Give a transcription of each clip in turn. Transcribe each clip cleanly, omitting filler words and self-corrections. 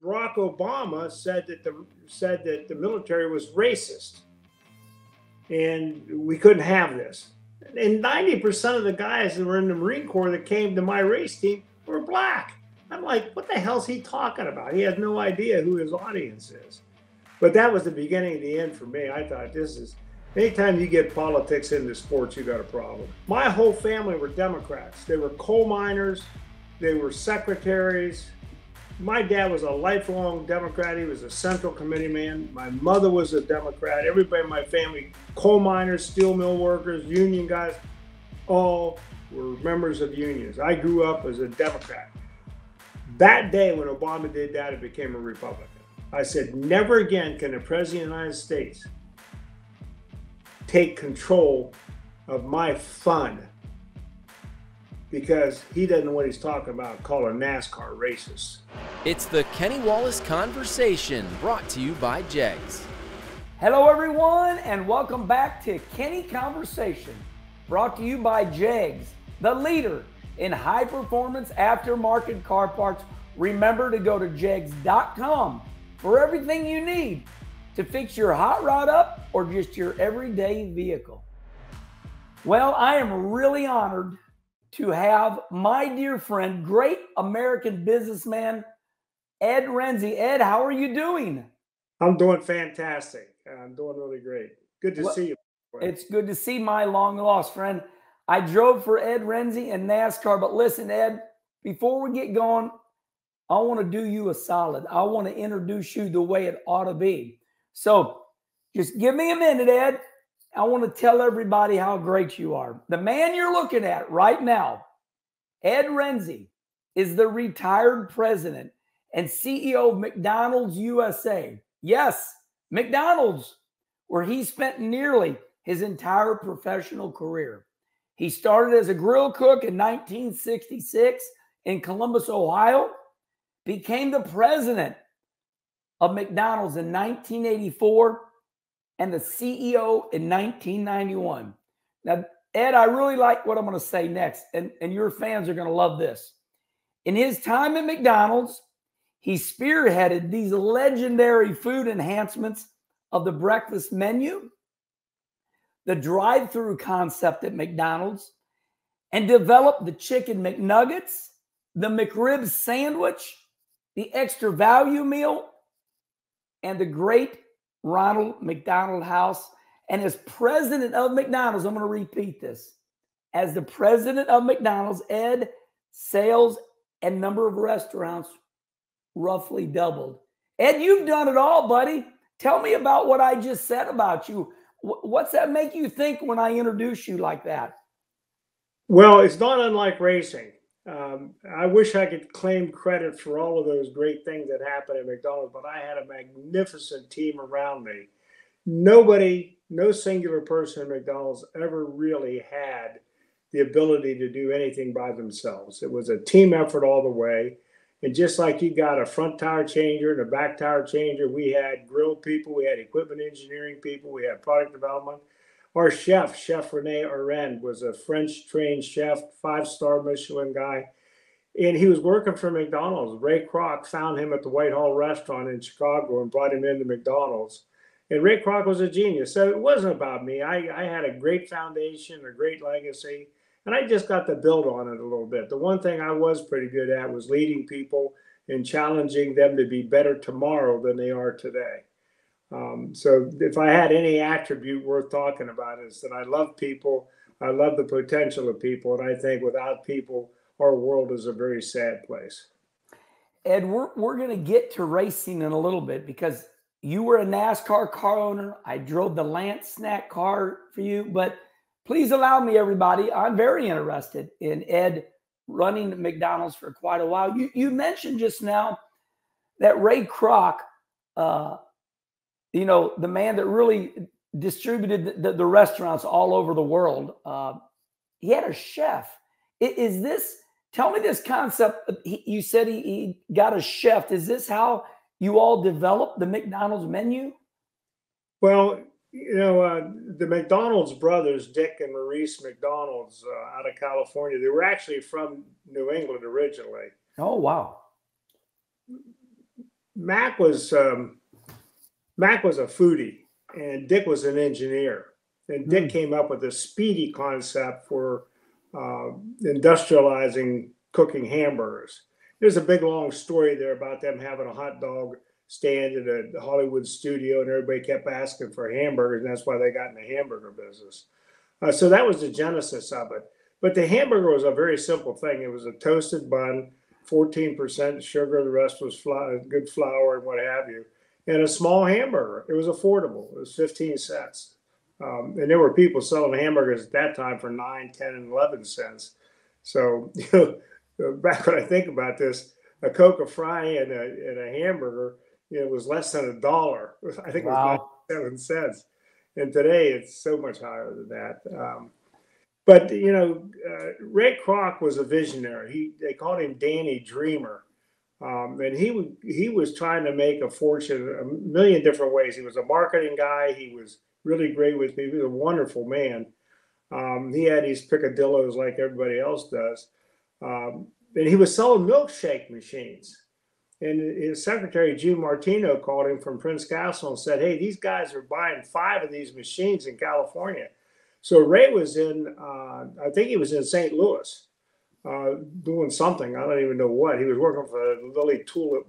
Barack Obama said that the military was racist, and we couldn't have this. And 90% of the guys that were in the Marine Corps that came to my race team were black. I'm like, what the hell's he talking about? He has no idea who his audience is. But that was the beginning of the end for me. I thought, this is, anytime you get politics into sports, you got a problem. My whole family were Democrats. They were coal miners. They were secretaries. My dad was a lifelong Democrat. He was a Central Committee man. My mother was a Democrat. Everybody in my family, coal miners, steel mill workers, union guys, all were members of unions. I grew up as a Democrat. That day when Obama did that, it became a Republican. I said, never again can the President of the United States take control of my fund, because he doesn't know what he's talking about, calling NASCAR racist. It's the Kenny Wallace Conversation, brought to you by JEGS. Hello everyone, and welcome back to Kenny Conversation, brought to you by JEGS, the leader in high-performance aftermarket car parts. Remember to go to jegs.com for everything you need to fix your hot rod up or just your everyday vehicle. Well, I am really honored to have my dear friend, great American businessman, Ed Rensi. Ed, how are you doing? I'm doing fantastic. I'm doing really great. Good to see you. It's good to see my long-lost friend. I drove for Ed Rensi in NASCAR, but listen, Ed, before we get going, I want to do you a solid. I want to introduce you the way it ought to be. So just give me a minute, Ed. I want to tell everybody how great you are. The man you're looking at right now, Ed Rensi, is the retired president and CEO of McDonald's USA. Yes, McDonald's, where he spent nearly his entire professional career. He started as a grill cook in 1966 in Columbus, Ohio, became the president of McDonald's in 1984, and the CEO in 1991. Now, Ed, I really like what I'm going to say next, and your fans are going to love this. In his time at McDonald's, he spearheaded these legendary food enhancements of the breakfast menu, the drive-through concept at McDonald's, and developed the chicken McNuggets, the McRib sandwich, the extra value meal, and the great Ronald McDonald House. And as president of McDonald's, I'm going to repeat this. As the president of McDonald's, Ed, sales and number of restaurants roughly doubled. Ed, you've done it all, buddy. Tell me about what I just said about you. What's that make you think when I introduce you like that? Well, it's not unlike racing. I wish I could claim credit for all of those great things that happened at McDonald's, but I had a magnificent team around me. Nobody, no singular person at McDonald's ever really had the ability to do anything by themselves. It was a team effort all the way. And just like you got a front tire changer and a back tire changer, we had grill people, we had equipment engineering people, we had product development. Our chef, Chef Rene Arend, was a French-trained chef, 5-star Michelin guy, and he was working for McDonald's. Ray Kroc found him at the Whitehall restaurant in Chicago and brought him into McDonald's. And Ray Kroc was a genius. So it wasn't about me. I had a great foundation, a great legacy, and I just got to build on it a little bit. The one thing I was pretty good at was leading people and challenging them to be better tomorrow than they are today. So if I had any attribute worth talking about, is that I love people, I love the potential of people, and I think without people, our world is a very sad place. Ed, we're going to get to racing in a little bit, because you were a NASCAR car owner. I drove the Lance snack car for you, but please allow me, everybody, I'm very interested in Ed running McDonald's for quite a while. You mentioned just now that Ray Kroc, the man that really distributed the restaurants all over the world, he had a chef. Tell me this concept. You said he got a chef. Is this how you all developed the McDonald's menu? Well, the McDonald's brothers, Dick and Maurice McDonald's, out of California, they were actually from New England originally. Oh, wow. Mac was Mac was a foodie, and Dick was an engineer. And Dick came up with a speedy concept for industrializing cooking hamburgers. There's a big long story there about them having a hot dog stand at a Hollywood studio, and everybody kept asking for hamburgers, and that's why they got in the hamburger business. So that was the genesis of it. But the hamburger was a very simple thing. It was a toasted bun, 14% sugar, the rest was good flour and what have you, and a small hamburger. It was affordable. It was 15 cents. And there were people selling hamburgers at that time for 9, 10, and 11 cents. So, back when I think about this, a Coca fry and a hamburger, was less than $1. I think it was 97 cents. And today it's so much higher than that. But Ray Kroc was a visionary. They called him Danny Dreamer. And he was trying to make a fortune a million different ways. He was a marketing guy. He was really great with people. He was a wonderful man. He had these picadillos like everybody else does. And he was selling milkshake machines. And his secretary, June Martino, called him from Prince Castle and said, hey, these guys are buying 5 of these machines in California. So Ray was I think he was in St. Louis doing something. I don't even know what. He was working for the Lily Tulip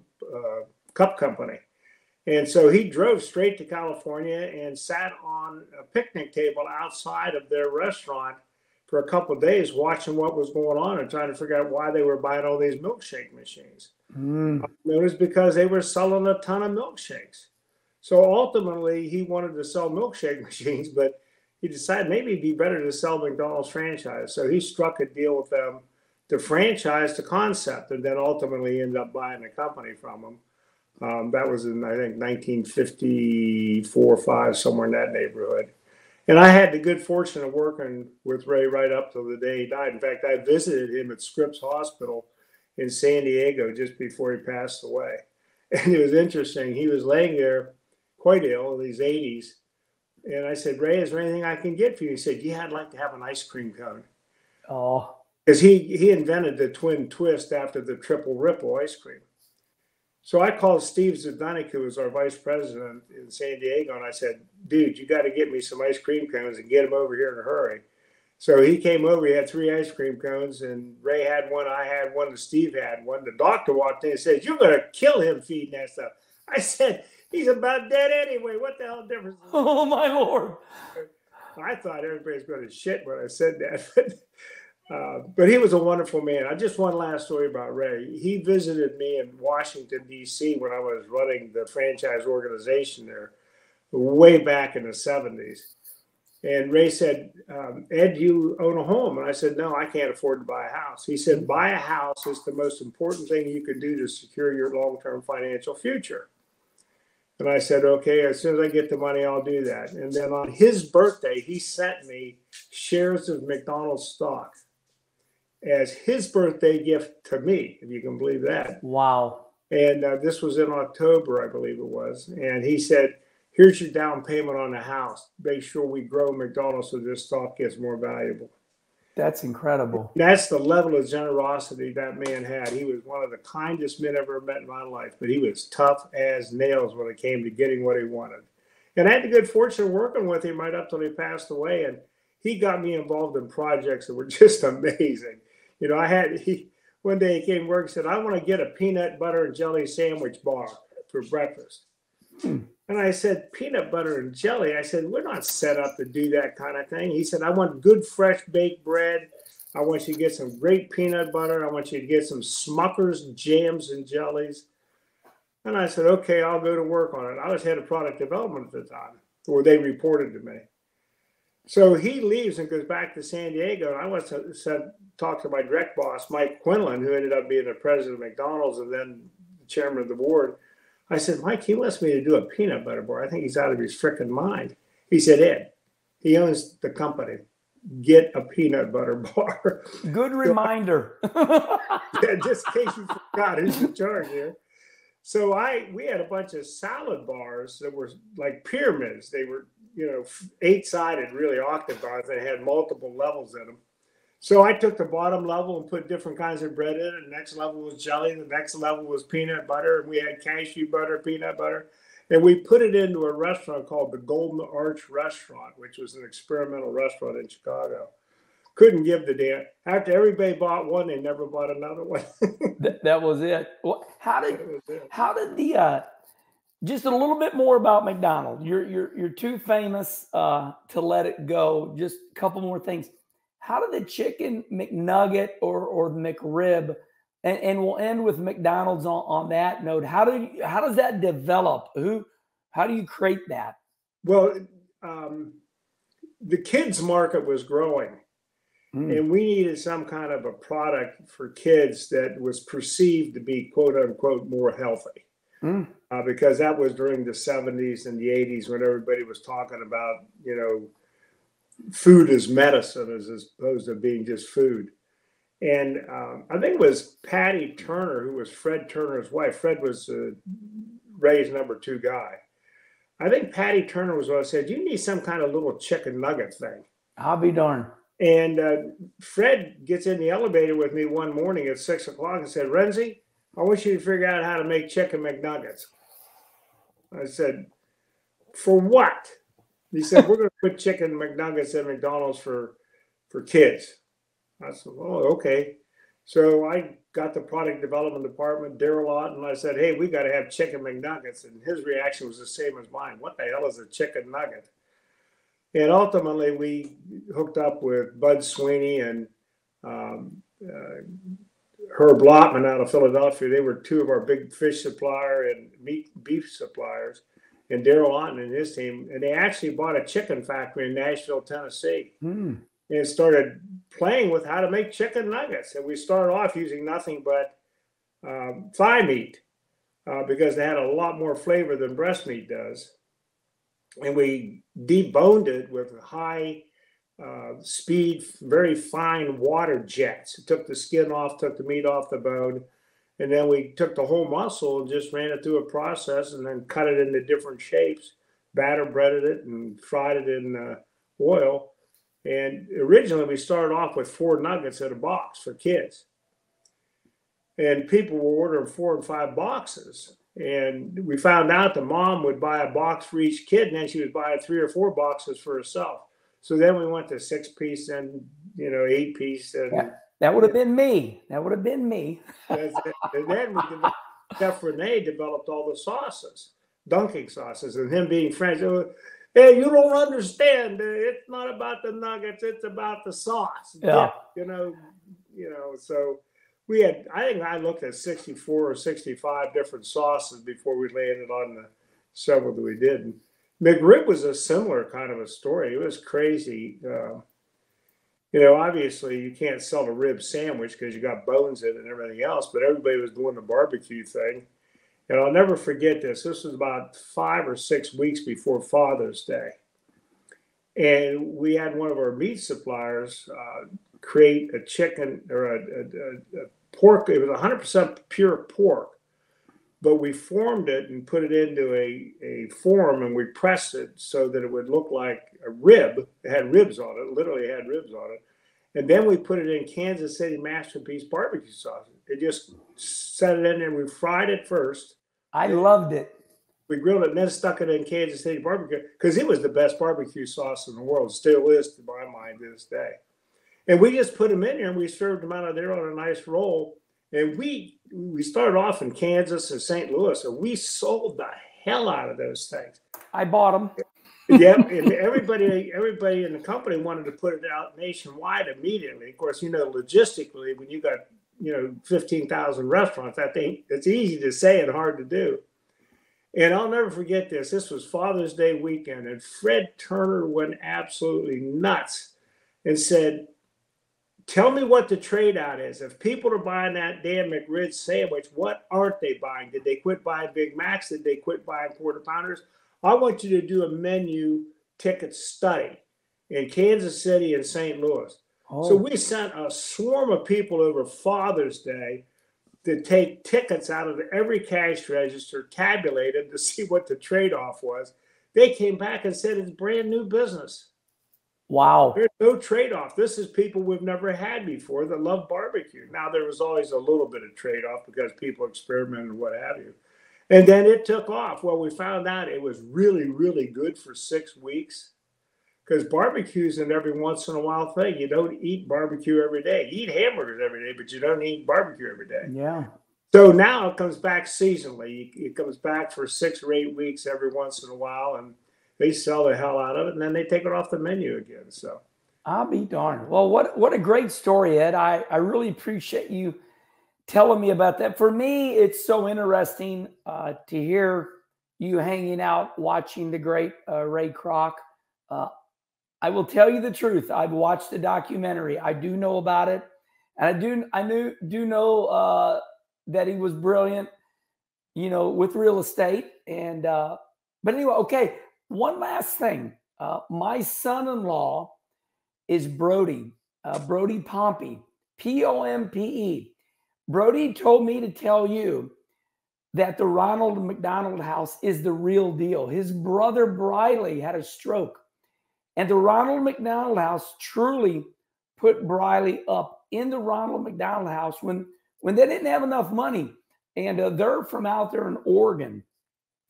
Cup Company. And so he drove straight to California and sat on a picnic table outside of their restaurant for a couple of days watching what was going on and trying to figure out why they were buying all these milkshake machines. It was because they were selling a ton of milkshakes. So ultimately, he wanted to sell milkshake machines, but he decided maybe it'd be better to sell McDonald's franchise. So he struck a deal with them to franchise the concept, and then ultimately ended up buying the company from them. That was in, I think, 1954, 5, somewhere in that neighborhood. And I had the good fortune of working with Ray right up till the day he died. In fact, I visited him at Scripps Hospital in San Diego just before he passed away. And it was interesting. He was laying there quite ill in his 80s. And I said, Ray, is there anything I can get for you? He said, yeah, I'd like to have an ice cream cone. Oh. Because he invented the twin twist after the triple ripple ice cream. So I called Steve Zdenek, who was our vice president in San Diego, and I said, dude, you got to get me some ice cream cones and get them over here in a hurry. So he came over, he had 3 ice cream cones, and Ray had one, I had one, and Steve had one. The doctor walked in and said, you're going to kill him feeding that stuff. I said, he's about dead anyway. What the hell difference? Oh, my Lord. I thought everybody's going to shit when I said that. But he was a wonderful man. Just one last story about Ray. He visited me in Washington, D.C. when I was running the franchise organization there way back in the 70s. And Ray said, Ed, you own a home? And I said, no, I can't afford to buy a house. He said, buy a house is the most important thing you can do to secure your long-term financial future. And I said, okay, as soon as I get the money, I'll do that. And then on his birthday, he sent me shares of McDonald's stock as his birthday gift to me, if you can believe that. Wow. And this was in October, I believe it was. And he said, here's your down payment on the house. Make sure we grow McDonald's so this stock gets more valuable. That's incredible. That's the level of generosity that man had. He was one of the kindest men I've ever met in my life, but he was tough as nails when it came to getting what he wanted. And I had the good fortune of working with him right up till he passed away. And he got me involved in projects that were just amazing. One day he came to work and said, I want to get a peanut butter and jelly sandwich bar for breakfast. And I said, peanut butter and jelly? I said, we're not set up to do that kind of thing. He said, I want good, fresh baked bread. I want you to get some great peanut butter. I want you to get some Smucker's jams and jellies. And I said, okay, I'll go to work on it. I was head of product development at the time, or they reported to me. So he leaves and goes back to San Diego. And I went to talk to my direct boss, Mike Quinlan, who ended up being the president of McDonald's and then the chairman of the board. I said, Mike, he wants me to do a peanut butter bar. I think he's out of his frickin' mind. He said, Ed, he owns the company. Get a peanut butter bar. Good reminder. Yeah, just in case you forgot who's in charge here. So we had a bunch of salad bars that were like pyramids. They were, 8-sided, really octagons. They had multiple levels in them. So I took the bottom level and put different kinds of bread in it. The next level was jelly. The next level was peanut butter. And we had cashew butter, peanut butter. And we put it into a restaurant called the Golden Arch Restaurant, which was an experimental restaurant in Chicago. Couldn't give the damn. After everybody bought one, they never bought another one. That was it. Well, how did the just a little bit more about McDonald's? You're too famous to let it go. Just a couple more things. How did the chicken McNugget or the McRib, and we'll end with McDonald's on that note. How does that develop? How do you create that? Well, the kids market was growing, and we needed some kind of a product for kids that was perceived to be quote unquote more healthy. Because that was during the 70s and the 80s when everybody was talking about, food as medicine as opposed to being just food. And I think it was Patty Turner, who was Fred Turner's wife. Fred was Ray's number 2 guy. I think Patty Turner was what I said, you need some kind of little chicken nugget thing. I'll be darned. And Fred gets in the elevator with me one morning at 6 o'clock and said, Rensi, I want you to figure out how to make chicken McNuggets. I said, for what? He said, we're going to put chicken McNuggets at McDonald's for kids. I said, oh, okay. So I got the product development department, Darryl Ott, and I said, hey, we got to have chicken McNuggets. And his reaction was the same as mine. What the hell is a chicken nugget? And ultimately, we hooked up with Bud Sweeney and Herb Lotman out of Philadelphia. They were 2 of our big fish supplier and beef suppliers, and Darryl Otten and his team. And they actually bought a chicken factory in Nashville, Tennessee, and started playing with how to make chicken nuggets. And we started off using nothing but thigh meat because they had a lot more flavor than breast meat does. And we deboned it with high speed, very fine water jets. It took the skin off, took the meat off the bone, and then we took the whole muscle and just ran it through a process and then cut it into different shapes, batter breaded it, and fried it in oil. And originally we started off with 4 nuggets in a box for kids. And people were ordering 4 and 5 boxes. And we found out the mom would buy a box for each kid, and then she was buying 3 or 4 boxes for herself. So then we went to 6-piece and 8-piece. And that would have been me. That would have been me. And then Chef Rene developed all the sauces, dunking sauces, and him being French. Hey, you don't understand. It's not about the nuggets. It's about the sauce. Yeah. So we had, I think I looked at 64 or 65 different sauces before we landed on the several that we did. And McRib was a similar kind of a story. It was crazy. Obviously you can't sell a rib sandwich because you got bones in it and everything else, but everybody was doing the barbecue thing. And I'll never forget this. This was about 5 or 6 weeks before Father's Day. And we had one of our meat suppliers create a chicken or a pork. It was 100% pure pork, but we formed it and put it into a form, and we pressed it so that it would look like a rib. It had ribs on it, literally had ribs on it. And then we put it in Kansas City Masterpiece barbecue sauce. It just set it in there. We fried it first. I loved it. We grilled it and then stuck it in Kansas City barbecue because it was the best barbecue sauce in the world. Still is to my mind to this day. And we just put them in there and we served them out of there on a nice roll. And we started off in Kansas and St. Louis, and we sold the hell out of those things. I bought them. Yep, and everybody in the company wanted to put it out nationwide immediately. Of course, logistically, when you got 15,000 restaurants, I think it's easy to say and hard to do. And I'll never forget this. This was Father's Day weekend, and Fred Turner went absolutely nuts and said, tell me what the trade out is. If people are buying that damn McRib sandwich, what aren't they buying? Did they quit buying Big Macs? Did they quit buying quarter pounders? I want you to do a menu ticket study in Kansas City and St. Louis. Oh. So we sent a swarm of people over Father's Day to take tickets out of every cash register, tabulate them to see what the trade-off was. They came back and said it's brand new business. Wow. There's no trade-off. This is people we've never had before that love barbecue. Now, there was always a little bit of trade-off because people experimented and what have you. And then it took off. Well, we found out it was really, really good for 6 weeks because barbecue's an every once in a while thing. You don't eat barbecue every day. You eat hamburgers every day, but you don't eat barbecue every day. Yeah. So now it comes back seasonally. It comes back for 6 or 8 weeks every once in a while, and they sell the hell out of it, and then they take it off the menu again. So I'll be darned. Well, what a great story, Ed. I really appreciate you telling me about that. For me, it's so interesting to hear you hanging out, watching the great Ray Kroc. I will tell you the truth. I've watched the documentary. I do know about it, and I do know that he was brilliant, with real estate. And but anyway, okay. One last thing. My son-in-law is Brody Pompey, Pompe. Brody told me to tell you that the Ronald McDonald House is the real deal. His brother Briley had a stroke, and the Ronald McDonald House truly put Briley up in the Ronald McDonald House when they didn't have enough money. And they're from out there in Oregon.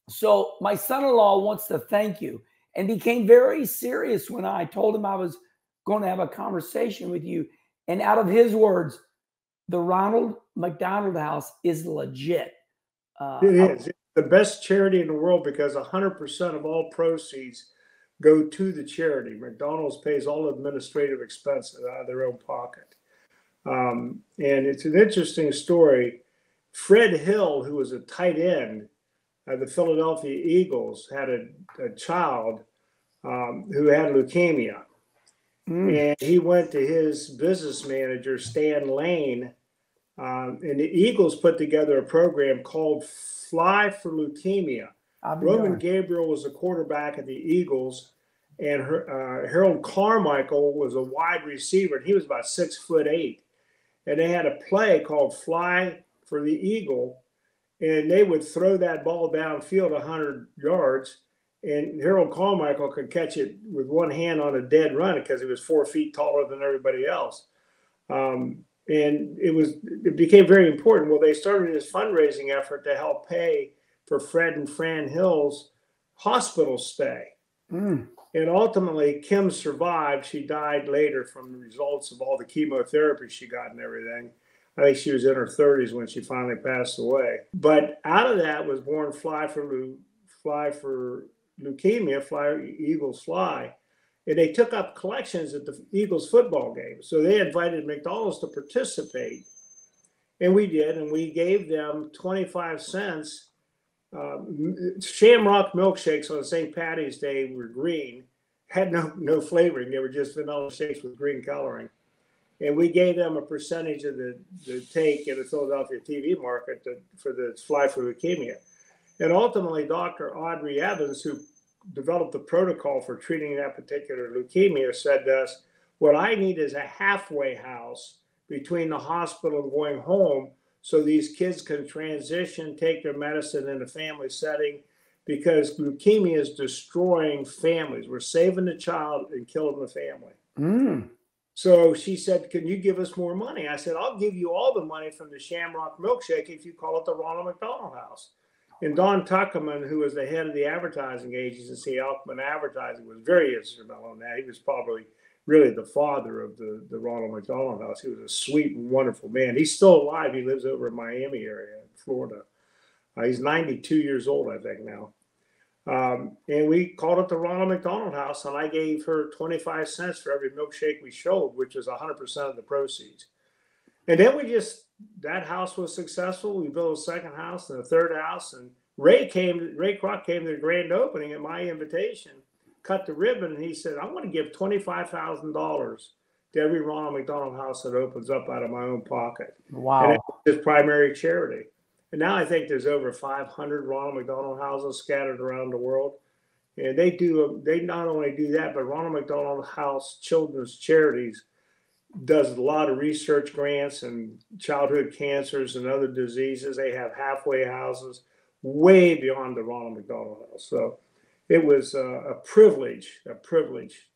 So my son-in-law wants to thank you, and became very serious when I told him I was going to have a conversation with you. And out of his words, the Ronald McDonald House is legit. it is. It's the best charity in the world because 100% of all proceeds go to the charity. McDonald's pays all administrative expenses out of their own pocket. And it's an interesting story. Fred Hill, who was a tight end, the Philadelphia Eagles, had a child who had leukemia. And he went to his business manager, Stan Lane, and the Eagles put together a program called Fly for Leukemia. Roman Gabriel was a quarterback of the Eagles, and Harold Carmichael was a wide receiver, and he was about 6'8". And they had a play called Fly for the Eagle, and they would throw that ball downfield 100 yards, and Harold Carmichael could catch it with one hand on a dead run because he was 4 feet taller than everybody else. And it became very important. Well, they started this fundraising effort to help pay for Fred and Fran Hill's hospital stay. And ultimately, Kim survived. She died later from the results of all the chemotherapy she got and everything. I think she was in her 30s when she finally passed away. But out of that was born Fly for Leukemia, Fly Eagles Fly. And they took up collections at the Eagles football game. So they invited McDonald's to participate. And we did. And we gave them 25 cents. Shamrock milkshakes on St. Patty's Day were green, had no flavoring. They were just vanilla shakes with green coloring. And we gave them a percentage of the take in the Philadelphia TV market for the Fly for Leukemia. And ultimately, Dr. Audrey Evans, who developed the protocol for treating that particular leukemia, said to us, what I need is a halfway house between the hospital and going home so these kids can transition, take their medicine in a family setting, because leukemia is destroying families. We're saving the child and killing the family. So she said, can you give us more money? I said, I'll give you all the money from the Shamrock Milkshake if you call it the Ronald McDonald House. And Don Tuckerman, who was the head of the advertising agency, Elkman Advertising, was very instrumental on that. He was probably really the father of the Ronald McDonald House. He was a sweet and wonderful man. He's still alive. He lives over in Miami area, in Florida. He's 92 years old, I think, now. And we called it the Ronald McDonald House, and I gave her 25 cents for every milkshake we showed, which was 100% of the proceeds. And then that house was successful. We built a second house and a third house, and Ray Kroc came to the grand opening at my invitation, cut the ribbon, and he said, I want to give $25,000 to every Ronald McDonald House that opens up out of my own pocket. Wow. And it's his primary charity. And now I think there's over 500 Ronald McDonald Houses scattered around the world. And they not only do that, but Ronald McDonald House Children's Charities does a lot of research grants and childhood cancers and other diseases. They have halfway houses way beyond the Ronald McDonald House. So it was a privilege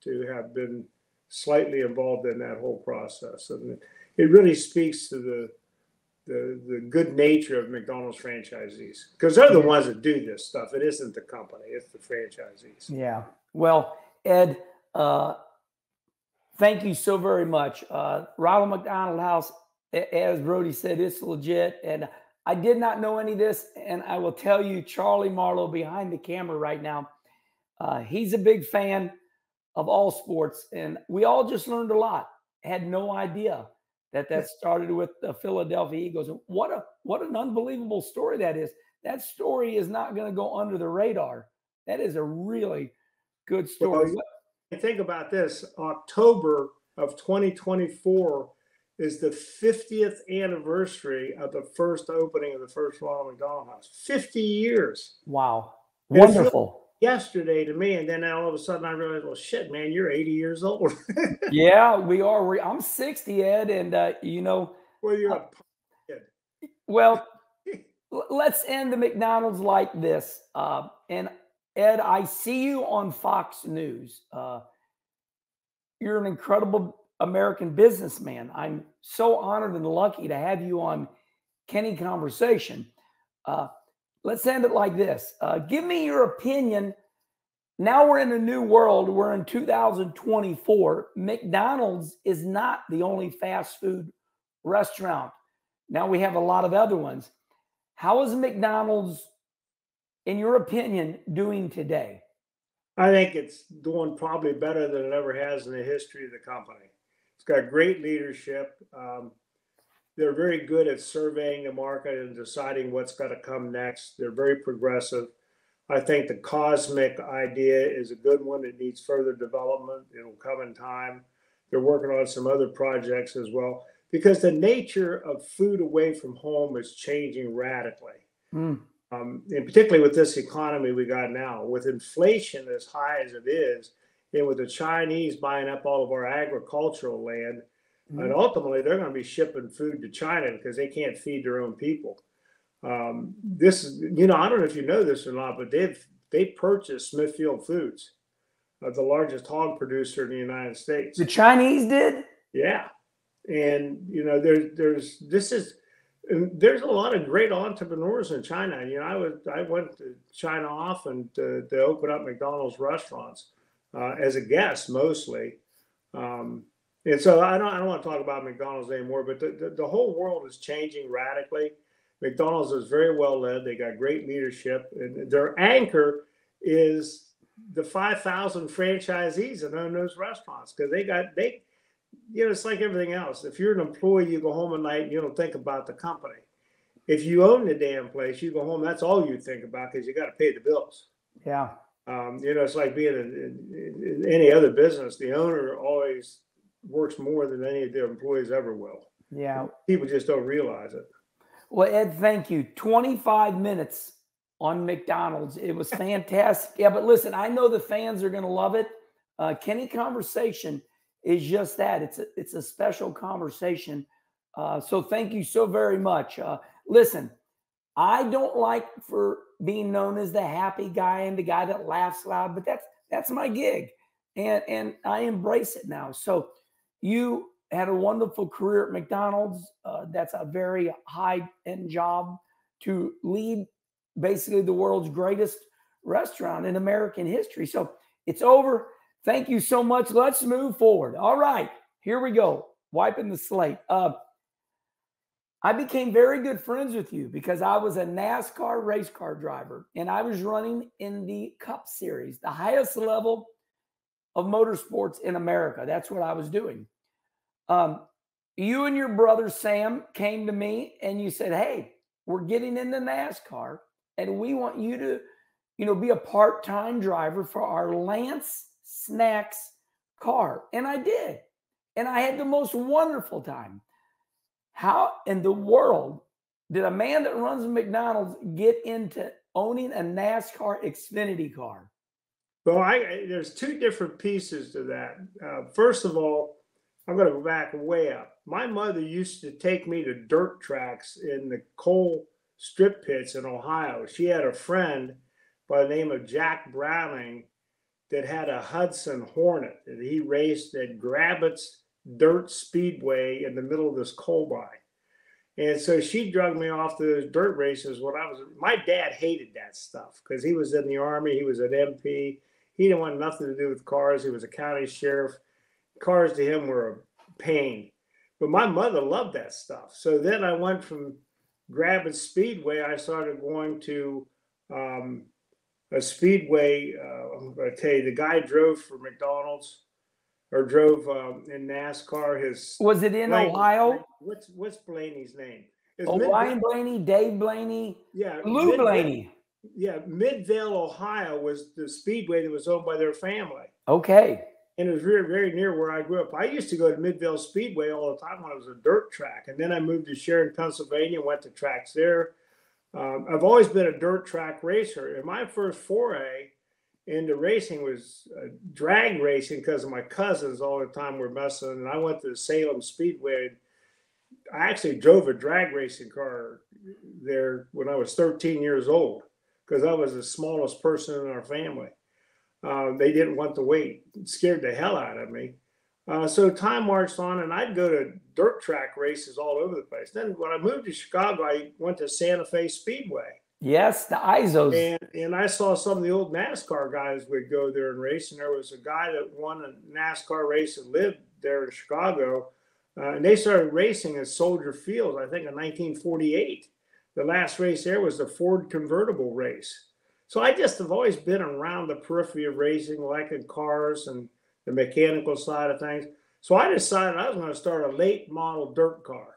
to have been slightly involved in that whole process. And it really speaks to the good nature of McDonald's franchisees, because they're the ones that do this stuff. It isn't the company, it's the franchisees. Yeah. Well, Ed, thank you so very much. Ronald McDonald House, as Brody said, it's legit. And I did not know any of this. And I will tell you, Charlie Marlowe behind the camera right now, he's a big fan of all sports. And we all just learned a lot. Had no idea that started with the Philadelphia Eagles. And what an unbelievable story that is. That story is not going to go under the radar. That is a really good story. Well, think about this. October of 2024 is the 50th anniversary of the first opening of the first Ronald McDonald House. 50 years. Wow. Wonderful. Yesterday to me, and then all of a sudden I realized, well, shit, man, you're 80 years old. Yeah, we are. I'm 60, Ed, and you know. Well, you're a kid. Well, let's end the McDonald's like this. And Ed, I see you on Fox News. You're an incredible American businessman. I'm so honored and lucky to have you on Kenny Conversation. Let's end it like this. Give me your opinion. Now we're in a new world. We're in 2024. McDonald's is not the only fast food restaurant. Now we have a lot of other ones. How is McDonald's, in your opinion, doing today? I think it's doing probably better than it ever has in the history of the company. It's got great leadership. They're very good at surveying the market and deciding what's got to come next. They're very progressive. I think the Cosmic idea is a good one. It needs further development. It'll come in time. They're working on some other projects as well, because the nature of food away from home is changing radically. And particularly with this economy we got now, with inflation as high as it is, and with the Chinese buying up all of our agricultural land, and ultimately they're going to be shipping food to China because they can't feed their own people. This is, I don't know if you know this or not, but they purchased Smithfield Foods, the largest hog producer in the United States. The Chinese did? Yeah. And, there's a lot of great entrepreneurs in China. I went to China often to open up McDonald's restaurants as a guest mostly. And so I don't want to talk about McDonald's anymore, but the whole world is changing radically. McDonald's is very well led. They got great leadership, and their anchor is the 5,000 franchisees that own those restaurants, because it's like everything else. If you're an employee, you go home at night and you don't think about the company. If you own the damn place, you go home, that's all you think about, because you got to pay the bills. Yeah. It's like being in any other business. The owner always works more than any of their employees ever will. Yeah. People just don't realize it. Well, Ed, thank you. 25 minutes on McDonald's. It was fantastic. Yeah, but listen, I know the fans are going to love it. Kenny Conversation is just that. It's a special conversation. So thank you so very much. Listen, I don't like for being known as the happy guy and the guy that laughs loud, but that's my gig. And I embrace it now. So you had a wonderful career at McDonald's. That's a very high-end job to lead basically the world's greatest restaurant in American history. So it's over. Thank you so much. Let's move forward. All right, here we go. Wiping the slate. I became very good friends with you because I was a NASCAR race car driver, and I was running in the Cup Series, the highest level of motorsports in America. That's what I was doing. You and your brother Sam came to me and you said, hey, we're getting into NASCAR and we want you to, be a part-time driver for our Lance Snacks car. And I did. And I had the most wonderful time. How in the world did a man that runs McDonald's get into owning a NASCAR Xfinity car? Well, there's two different pieces to that. First of all, I'm going to go back way up. My mother used to take me to dirt tracks in the coal strip pits in Ohio. She had a friend by the name of Jack Browning that had a Hudson Hornet, and he raced at Grabbit's Dirt Speedway in the middle of this coal mine. And so she drugged me off to those dirt races when my dad hated that stuff because he was in the Army, he was an MP. He didn't want nothing to do with cars. He was a county sheriff. Cars to him were a pain. But my mother loved that stuff. So then I went from Grabbit Speedway. I started going to a Speedway. I'm going to tell you, the guy drove for McDonald's or drove in NASCAR. Was it in Ohio? What's Blaney's name? Ryan Blaney, Dave Blaney, Lou Blaney. Yeah, Midvale, Ohio was the speedway that was owned by their family. Okay. And it was very, very near where I grew up. I used to go to Midvale Speedway all the time when it was a dirt track. And then I moved to Sharon, Pennsylvania, went to tracks there. I've always been a dirt track racer. And my first foray into racing was drag racing because of my cousins all the time were messing. And I went to the Salem Speedway. I actually drove a drag racing car there when I was 13 years old because I was the smallest person in our family. They didn't want to wait. It scared the hell out of me. So time marched on, and I'd go to dirt track races all over the place. Then when I moved to Chicago, I went to Santa Fe Speedway. Yes, the ISOs. And I saw some of the old NASCAR guys would go there and race. And there was a guy that won a NASCAR race that lived there in Chicago. And they started racing at Soldier Field, I think, in 1948. The last race there was the Ford convertible race. So I just have always been around the periphery of racing, liking cars and the mechanical side of things. So I decided I was going to start a late model dirt car.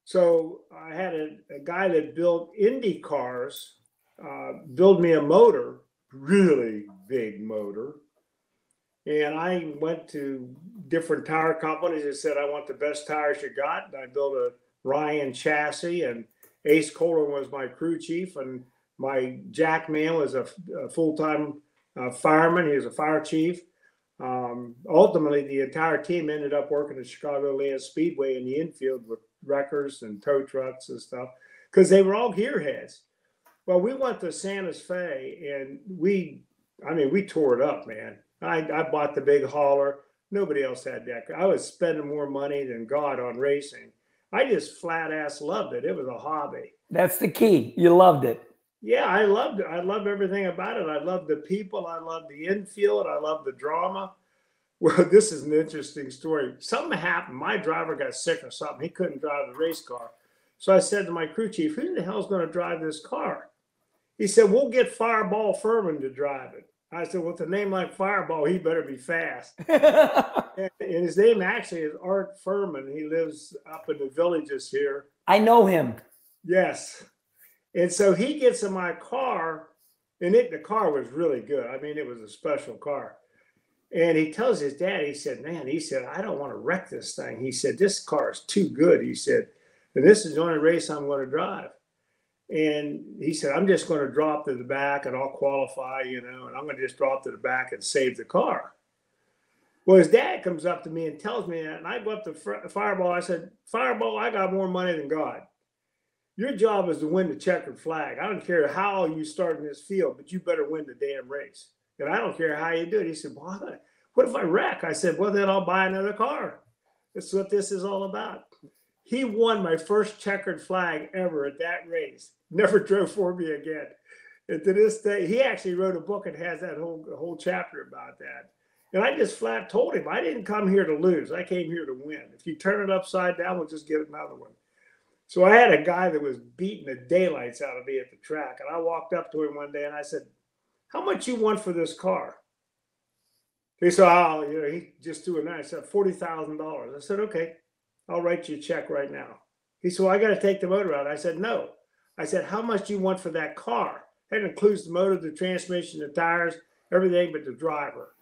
So I had a guy that built Indy cars build me a motor, really big motor. And I went to different tire companies and said, I want the best tires you got. And I built a Ryan chassis, and Ace Coleman was my crew chief, and my Jack Man was a full-time fireman. He was a fire chief. Ultimately, the entire team ended up working at Chicagoland Speedway in the infield with wreckers and tow trucks and stuff because they were all gearheads. Well, we went to Santa Fe, and we tore it up, man. I bought the big hauler. Nobody else had that. I was spending more money than God on racing. I just flat ass loved it. It was a hobby. That's the key. You loved it. Yeah, I loved it. I loved everything about it. I loved the people. I loved the infield. I loved the drama. Well, this is an interesting story. Something happened. My driver got sick or something. He couldn't drive the race car. So I said to my crew chief, who the hell's going to drive this car? He said, we'll get Fireball Furman to drive it. I said, with a name like Fireball, he better be fast. And his name actually is Art Furman. He lives up in the villages here. I know him. Yes. And so he gets in my car, and the car was really good. I mean, it was a special car. And he tells his dad, he said, I don't want to wreck this thing. He said, this car is too good. He said, and this is the only race I'm going to drive. And he said, I'm just going to drop to the back and I'll qualify, and I'm going to just drop to the back and save the car. Well, his dad comes up to me and tells me that, and I go up to Fireball. I said, Fireball, I got more money than God. Your job is to win the checkered flag. I don't care how you start in this field, but you better win the damn race. And I don't care how you do it. He said, well, what if I wreck? I said, well, then I'll buy another car. That's what this is all about. He won my first checkered flag ever at that race. Never drove for me again. And to this day, he actually wrote a book and has that whole chapter about that. And I just flat told him, I didn't come here to lose. I came here to win. If you turn it upside down, we'll just get another one. So I had a guy that was beating the daylights out of me at the track. And I walked up to him one day and I said, how much you want for this car? He said, he just threw a knife. I said, $40,000. I said, okay, I'll write you a check right now. He said, well, I got to take the motor out. I said, no. I said, how much do you want for that car? That includes the motor, the transmission, the tires, everything but the driver.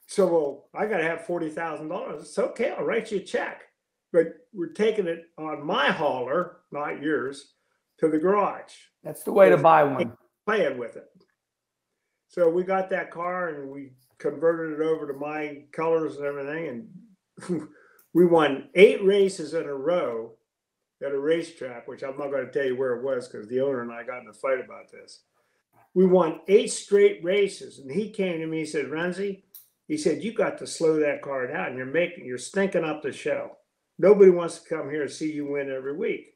So, well, I got to have $40,000. It's okay, I'll write you a check. But we're taking it on my hauler, not yours, to the garage. That's the way to buy one. Playing with it. So we got that car and we converted it over to my colors and everything. And we won 8 races in a row at a racetrack, which I'm not going to tell you where it was because the owner and I got in a fight about this. We won 8 straight races, and he came to me, he said, Rensi, he said, you got to slow that car down. You're stinking up the show. Nobody wants to come here and see you win every week.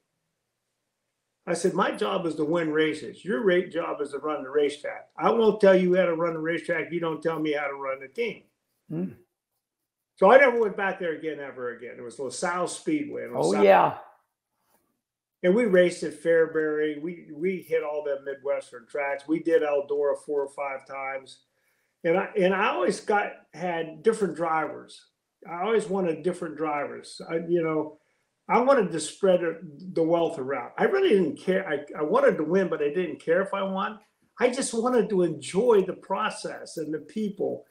I said, my job is to win races. Your job is to run the racetrack. I won't tell you how to run the racetrack. You don't tell me how to run the team. Mm. So I never went back there again, ever again. It was LaSalle Speedway. Yeah. And we raced at Fairbury. We hit all the Midwestern tracks. We did Eldora 4 or 5 times. And I always had different drivers. I always wanted different drivers. I wanted to spread the wealth around. I really didn't care. I wanted to win, but I didn't care if I won. I just wanted to enjoy the process and the people.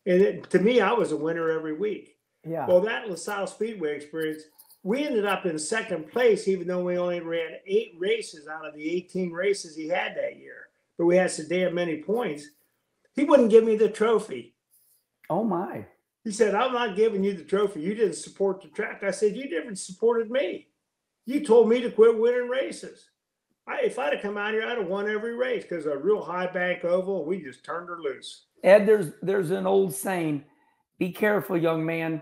And to me, I was a winner every week. Yeah. Well, that LaSalle Speedway experience, we ended up in 2nd place, even though we only ran 8 races out of the 18 races he had that year. But we had so damn many points. He wouldn't give me the trophy. Oh, my. He said, I'm not giving you the trophy. You didn't support the track. I said, you never supported me. You told me to quit winning races. If I'd have come out here, I'd have won every race because a real high bank oval, we just turned her loose. Ed, there's an old saying, be careful, young man.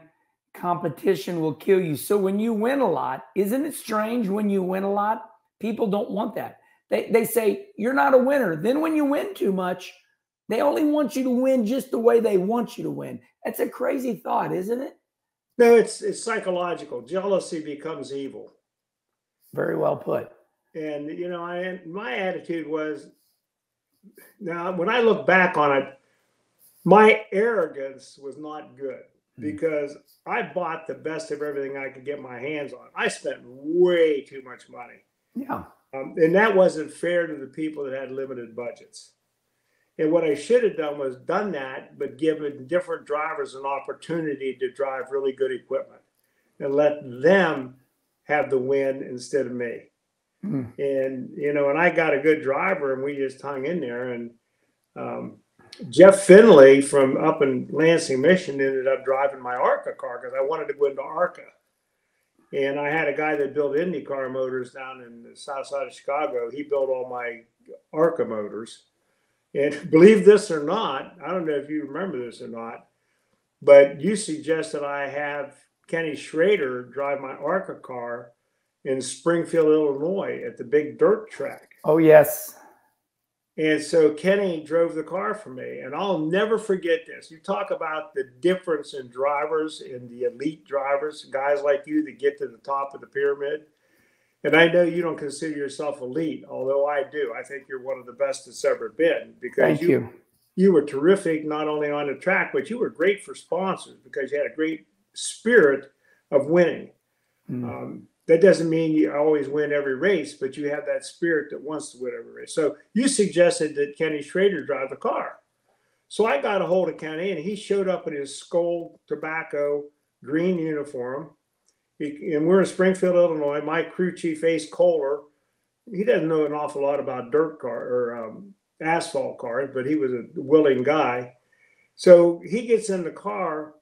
Competition will kill you. So when you win a lot, isn't it strange when you win a lot? People don't want that. They say, you're not a winner. Then when you win too much, they only want you to win just the way they want you to win. That's a crazy thought, isn't it? No, it's psychological. Jealousy becomes evil. Very well put. And, my attitude was, now when I look back on it, my arrogance was not good because I bought the best of everything I could get my hands on. I spent way too much money. Yeah. And that wasn't fair to the people that had limited budgets. And what I should have done was done that, but given different drivers an opportunity to drive really good equipment and let them have the win instead of me. Mm. And I got a good driver and we just hung in there. And Jeff Finley from up in Lansing, Michigan ended up driving my ARCA car because I wanted to go into ARCA. And I had a guy that built IndyCar motors down in the south side of Chicago. He built all my ARCA motors. And believe this or not, I don't know if you remember this or not, but you suggested I have Kenny Schrader drive my ARCA car in Springfield, Illinois at the big dirt track. Oh, yes. And so Kenny drove the car for me. And I'll never forget this. You talk about the difference in drivers and the elite drivers, guys like you that get to the top of the pyramid. And I know you don't consider yourself elite, although I do. I think you're one of the best that's ever been because you were terrific not only on the track, but you were great for sponsors because you had a great spirit of winning. Mm. That doesn't mean you always win every race, but you have that spirit that wants to win every race. So you suggested that Kenny Schrader drive the car. So I got a hold of Kenny, and he showed up in his Skoal Tobacco green uniform. And we're in Springfield, Illinois. My crew chief, Ace Kohler, he doesn't know an awful lot about dirt car or asphalt cars, but he was a willing guy. So he gets in the car,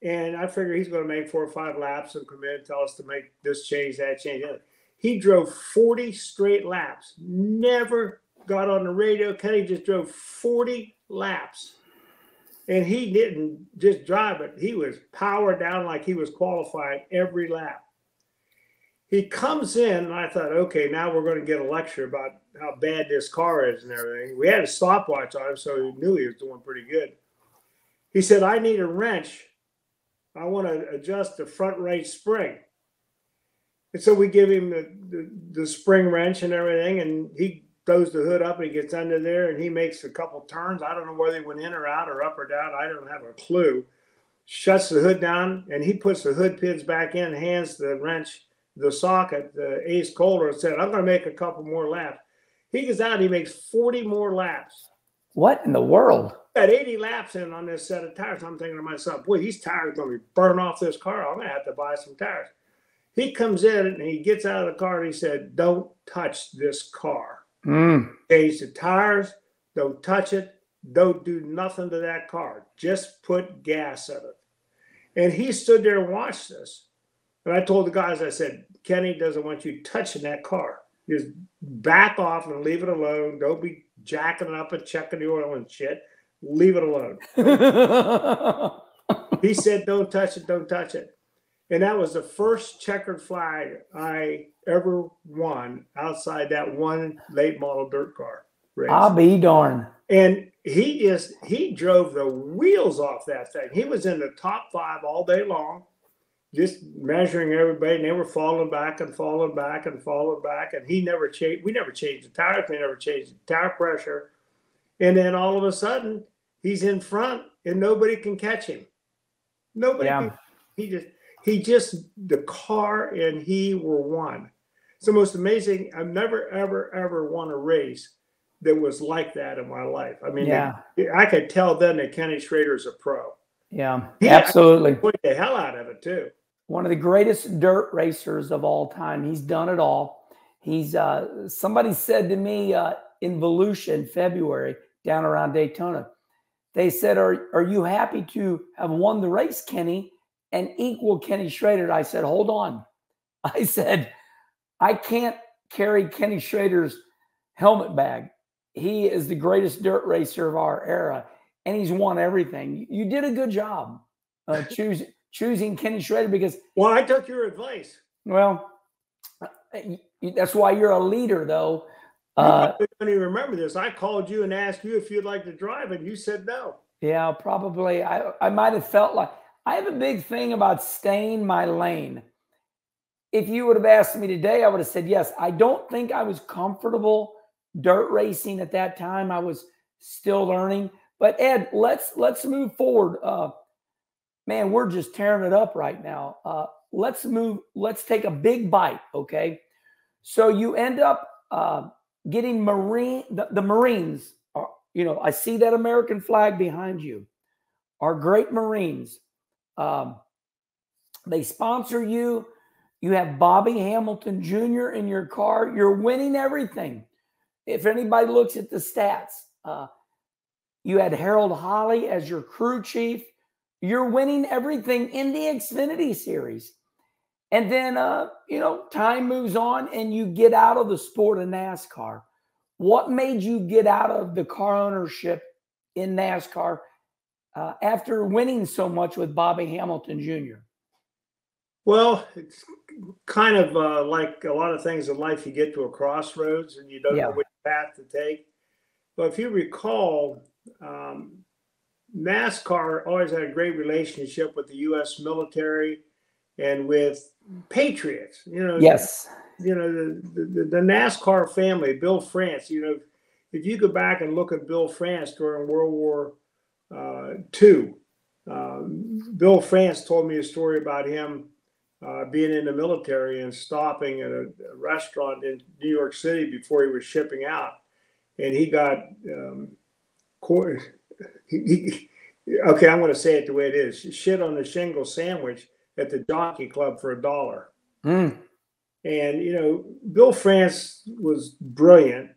and I figure he's going to make 4 or 5 laps and come in and tell us to make this change, that change. He drove 40 straight laps, never got on the radio. Kenny just drove 40 laps. And he didn't just drive it. He was powered down like he was qualified every lap. He comes in, and I thought, okay, now we're going to get a lecture about how bad this car is and everything. We had a stopwatch on him, so he knew he was doing pretty good. He said, I need a wrench. I want to adjust the front right spring. And so we give him the spring wrench and everything, and he throws the hood up and he gets under there and he makes a couple turns. I don't know whether he went in or out or up or down. I don't have a clue. Shuts the hood down and he puts the hood pins back in, hands the wrench, the socket, the Ace Kohler, and said, I'm going to make a couple more laps. He goes out and he makes 40 more laps. What in the world? Got 80 laps in on this set of tires. I'm thinking to myself, boy, he's tired. He's going to burn off this car. I'm going to have to buy some tires. He comes in and he gets out of the car and he said, don't touch this car. Change the tires, don't touch it, don't do nothing to that car. Just put gas in it. And he stood there and watched this. And I told the guys, I said, Kenny doesn't want you touching that car. Just back off and leave it alone. Don't be jacking it up and checking the oil and shit. Leave it alone. He said, don't touch it, don't touch it. And that was the first checkered flag I ever won outside that one late model dirt car race. I'll be darned. And he drove the wheels off that thing. He was in the top 5 all day long, just measuring everybody, and they were falling back and falling back and falling back. And he never changed. We never changed the tires. We never changed the tire pressure. And then all of a sudden, he's in front, and nobody can catch him. Nobody. Yeah. He just the car and he were one. It's the most amazing. I've never ever won a race that was like that in my life. I mean, yeah. I could tell then that Kenny Schrader's a pro. Yeah, absolutely. Put the hell out of it too. One of the greatest dirt racers of all time. He's done it all. He's somebody said to me in Volusia in February down around Daytona, they said, are you happy to have won the race, Kenny, and equal Kenny Schrader? I said, hold on. I said, I can't carry Kenny Schrader's helmet bag. He is the greatest dirt racer of our era, and he's won everything. You did a good job choosing Kenny Schrader because... Well, I took your advice. Well, that's why you're a leader, though. You probably don't even remember this. I called you and asked you if you'd like to drive, and you said no. Yeah, probably. I might have felt like... I have a big thing about staying my lane. If you would have asked me today, I would have said yes. I don't think I was comfortable dirt racing at that time. I was still learning. But Ed, let's move forward. Man, we're just tearing it up right now. Let's take a big bite, okay? So you end up getting the Marines. Are, I see that American flag behind you. Our great Marines. They sponsor you. You have Bobby Hamilton Jr. in your car. You're winning everything. If anybody looks at the stats, you had Harold Holly as your crew chief. You're winning everything in the Xfinity Series. And then, time moves on and you get out of the sport of NASCAR. What made you get out of the car ownership in NASCAR after winning so much with Bobby Hamilton Jr.? Well, it's kind of like a lot of things in life. You get to a crossroads and you don't know which path to take. But if you recall, NASCAR always had a great relationship with the U.S. military and with patriots. Yes. The NASCAR family, Bill France. If you go back and look at Bill France during World War II, Bill France told me a story about him being in the military and stopping at a restaurant in New York City before he was shipping out, and he got okay, I'm going to say it the way it is. Shit on the shingle sandwich at the Jockey Club for $1. And, Bill France was brilliant.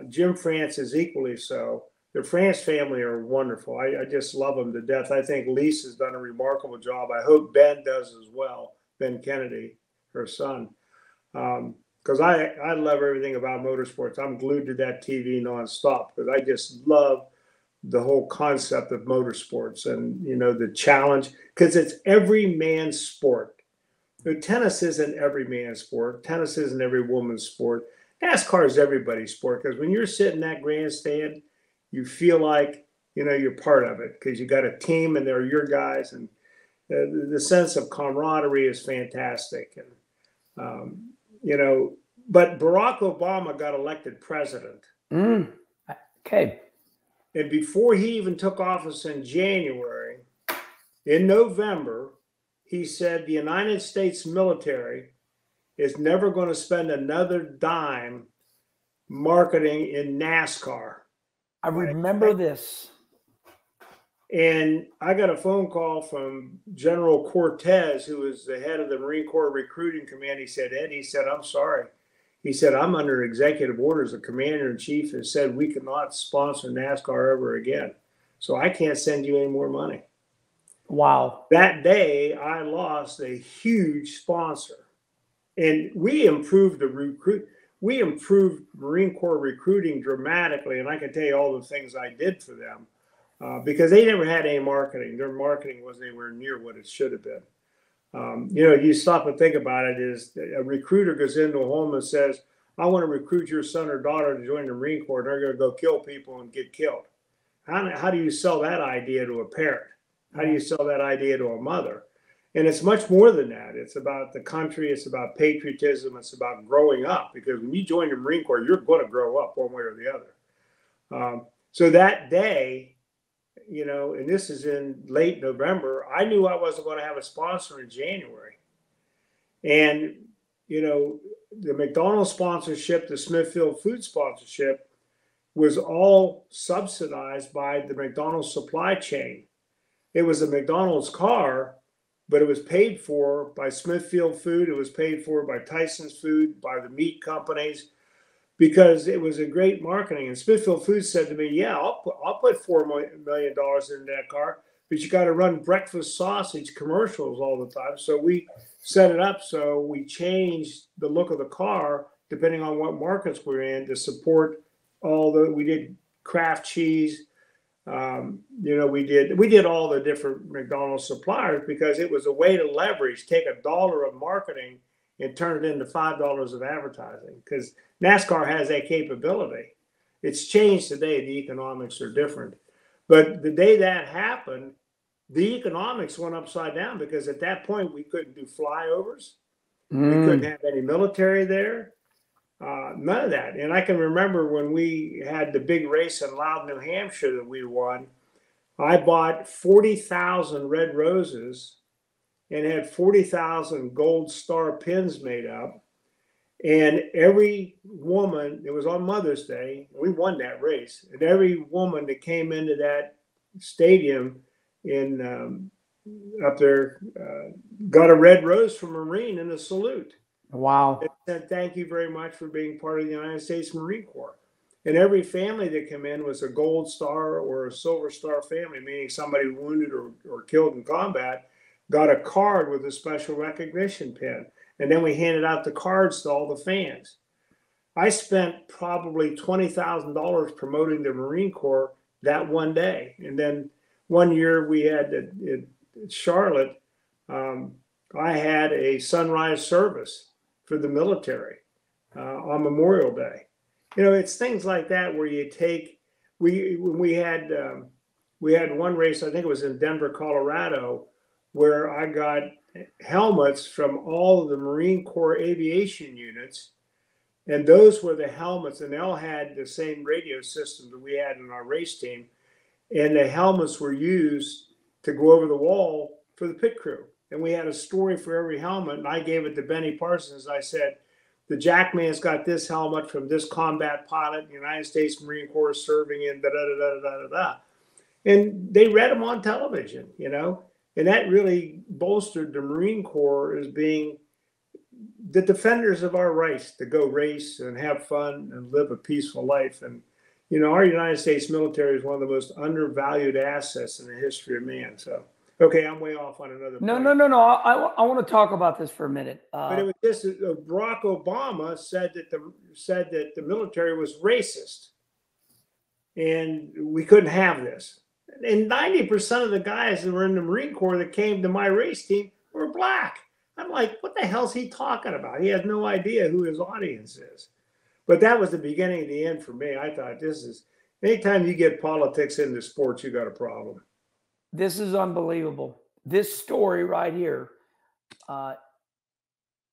Jim France is equally so. The France family are wonderful. I just love them to death. I think Lisa's done a remarkable job. I hope Ben does as well. Ben Kennedy, her son. Because I love everything about motorsports. I'm glued to that TV nonstop because I just love the whole concept of motorsports and, the challenge, because it's every man's sport. Tennis isn't every man's sport. Tennis isn't every woman's sport. NASCAR is everybody's sport because when you're sitting in that grandstand, you feel like, you're part of it because you got a team and they're your guys. And the sense of camaraderie is fantastic. And, but Barack Obama got elected president. Okay. And before he even took office in January, in November, he said the United States military is never going to spend another dime marketing in NASCAR. I remember this. And I got a phone call from General Cortez, who is the head of the Marine Corps Recruiting Command. He said, Ed, I'm sorry. He said, I'm under executive orders. The commander-in-chief has said we cannot sponsor NASCAR ever again. So I can't send you any more money. Wow. That day, I lost a huge sponsor, and we improved We improved Marine Corps recruiting dramatically, and I can tell you all the things I did for them because they never had any marketing. Their marketing wasn't anywhere near what it should have been. You stop and think about it. Is a recruiter goes into a home and says, "I want to recruit your son or daughter to join the Marine Corps. And they're going to go kill people and get killed." How do you sell that idea to a parent? How do you sell that idea to a mother? And it's much more than that. It's about the country. It's about patriotism. It's about growing up, because when you join the Marine Corps, you're going to grow up one way or the other. So that day, and this is in late November, I knew I wasn't going to have a sponsor in January. And, the McDonald's sponsorship, the Smithfield food sponsorship was all subsidized by the McDonald's supply chain. It was a McDonald's car, but it was paid for by Smithfield Food. It was paid for by Tyson's Food, by the meat companies, because it was a great marketing. And Smithfield Food said to me, "Yeah, I'll put $4 million in that car, but you got to run breakfast sausage commercials all the time." So we set it up so we changed the look of the car depending on what markets we're in to support we did Kraft cheese. We did all the different McDonald's suppliers because it was a way to leverage, take $1 of marketing and turn it into $5 of advertising, because NASCAR has that capability. It's changed today. The economics are different. But the day that happened, the economics went upside down, because at that point we couldn't do flyovers. We couldn't have any military there. None of that. And I can remember when we had the big race in Loudon, New Hampshire that we won, I bought 40,000 red roses and had 40,000 gold star pins made up. And every woman, it was on Mother's Day, we won that race. And every woman that came into that stadium up there got a red rose from a Marine in a salute. Wow. It said, "Thank you very much for being part of the United States Marine Corps." And every family that came in was a gold star or a silver star family, meaning somebody wounded or killed in combat got a card with a special recognition pin. And then we handed out the cards to all the fans. I spent probably $20,000 promoting the Marine Corps that one day. And then one year we had in Charlotte, I had a sunrise service for the military on Memorial Day. It's things like that where you take. We had one race, I think it was in Denver, Colorado, where I got helmets from all of the Marine Corps aviation units, and those were the helmets, and they all had the same radio system that we had in our race team, and the helmets were used to go over the wall for the pit crew. And we had a story for every helmet, and I gave it to Benny Parsons. I said, "The Jackman's got this helmet from this combat pilot, United States Marine Corps serving in da-da-da-da-da-da-da." And they read them on television, and that really bolstered the Marine Corps as being the defenders of our rights to go race and have fun and live a peaceful life. And, our United States military is one of the most undervalued assets in the history of man. So, okay, I'm way off on another point. No. I want to talk about this for a minute. But it was just Barack Obama said that the military was racist, and we couldn't have this. And 90% of the guys that were in the Marine Corps that came to my race team were black. I'm like, what the hell's he talking about? He has no idea who his audience is. But that was the beginning of the end for me. I thought, anytime you get politics into sports, you got a problem. This is unbelievable. This story right here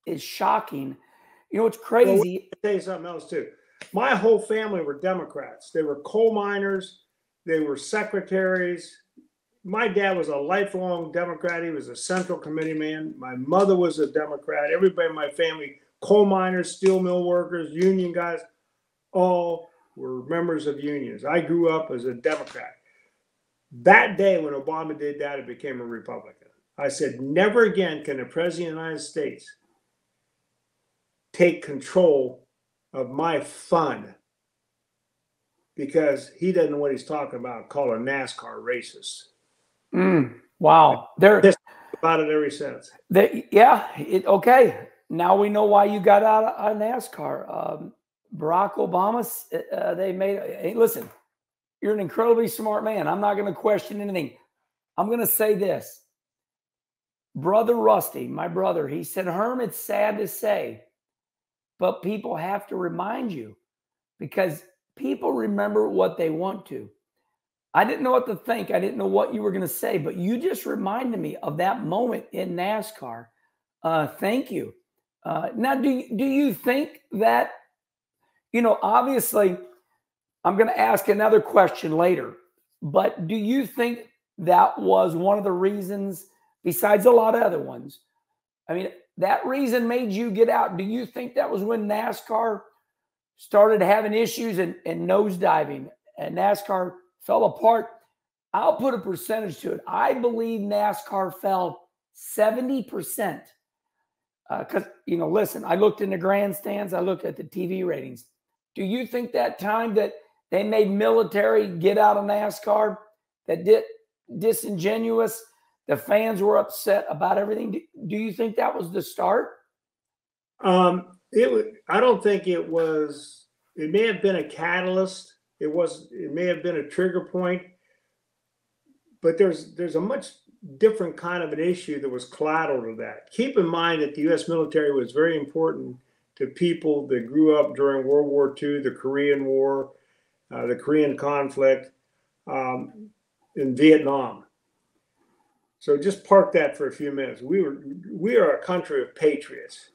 is shocking. It's crazy. I'll tell you something else too. My whole family were Democrats. They were coal miners. They were secretaries. My dad was a lifelong Democrat. He was a Central Committee man. My mother was a Democrat. Everybody in my family, coal miners, steel mill workers, union guys, all were members of unions. I grew up as a Democrat. That day when Obama did that, it became a Republican. I said, never again can the President of the United States take control of my fun, because he doesn't know what he's talking about, calling NASCAR racist. Wow. They're Pissed about it ever since. yeah. Okay. Now we know why you got out of NASCAR. Barack Obama, they made. Hey, listen, you're an incredibly smart man. I'm not going to question anything. I'm going to say this. Brother Rusty, my brother, he said, Herm, it's sad to say, but people have to remind you because people remember what they want to. I didn't know what to think. I didn't know what you were going to say, but you just reminded me of that moment in NASCAR. Thank you. Now, do you think that, obviously, I'm going to ask another question later, but do you think that was one of the reasons, besides a lot of other ones? I mean, that reason made you get out. Do you think that was when NASCAR started having issues and nosediving and NASCAR fell apart? I'll put a percentage to it. I believe NASCAR fell 70%. Because, listen, I looked in the grandstands. I looked at the TV ratings. Do you think that time that they made military get out of NASCAR, that disingenuous, the fans were upset about everything? Do you think that was the start? I don't think it was. It may have been a catalyst. It may have been a trigger point. But there's a much different kind of an issue that was collateral to that. Keep in mind that the U.S. military was very important to people that grew up during World War II, the Korean War, the Korean conflict, in Vietnam. So just park that for a few minutes. We are a country of patriots.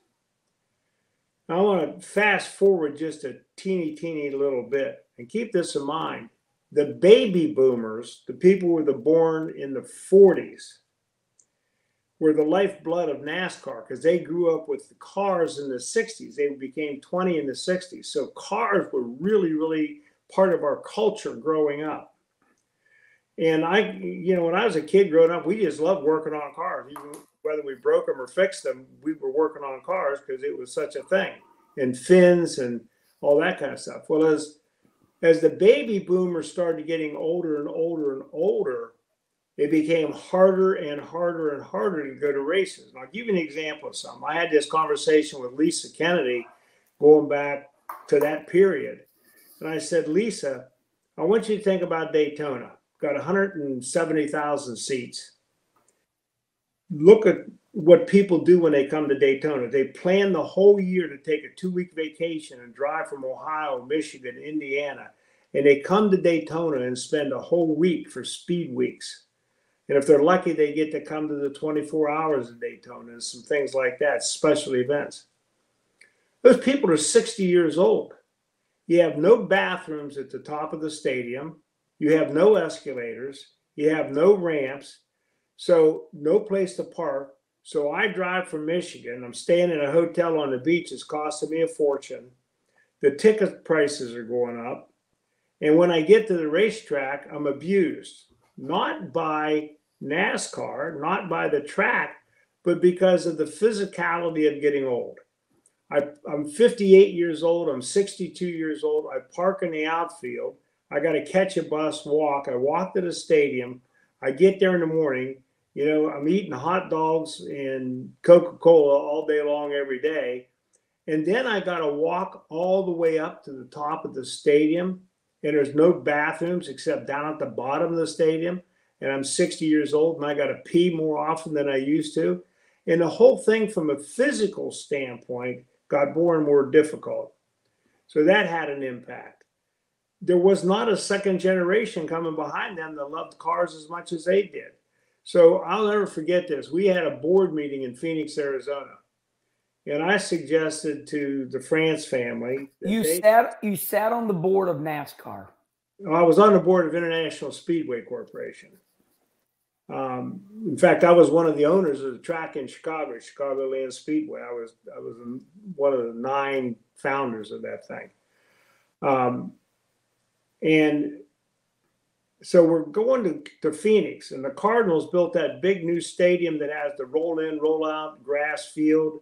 Now I want to fast forward just a teeny little bit and keep this in mind. The baby boomers, the people who were born in the 40s, were the lifeblood of NASCAR because they grew up with the cars in the 60s. They became 20 in the 60s. So cars were really part of our culture growing up. And when I was a kid growing up, we just loved working on cars. Even whether we broke them or fixed them, we were working on cars because it was such a thing. And fins and all that kind of stuff. Well, as the baby boomers started getting older and older, it became harder and harder to go to races. And I'll give you an example of something. I had this conversation with Lisa Kennedy going back to that period. And I said, Lisa, I want you to think about Daytona. Got 170,000 seats. Look at what people do when they come to Daytona. They plan the whole year to take a 2-week vacation and drive from Ohio, Michigan, Indiana. And they come to Daytona and spend a whole week for speed weeks. And if they're lucky, they get to come to the 24 hours of Daytona and some things like that, special events. Those people are 60 years old. You have no bathrooms at the top of the stadium. You have no escalators. You have no ramps. So no place to park. So I drive from Michigan. I'm staying in a hotel on the beach. It's costing me a fortune. The ticket prices are going up. And when I get to the racetrack, I'm abused. Not by NASCAR, not by the track, but because of the physicality of getting old. I'm 58 years old. I'm 62 years old. I park in the outfield. I got to catch a bus, walk. I walk to the stadium. I get there in the morning. I'm eating hot dogs and Coca-Cola all day long, every day. And then I got to walk all the way up to the top of the stadium. And there's no bathrooms except down at the bottom of the stadium. And I'm 60 years old and I got to pee more often than I used to. And the whole thing from a physical standpoint got more and more difficult. So that had an impact. There was not a second generation coming behind them that loved cars as much as they did. So I'll never forget this. We had a board meeting in Phoenix, Arizona. And I suggested to the France family. You sat on the board of NASCAR. I was on the board of International Speedway Corporation. In fact, I was one of the owners of the track in Chicago, Chicagoland Speedway. I was one of the 9 founders of that thing. And so we're going to Phoenix, and the Cardinals built that big new stadium that has the roll in, roll out grass field.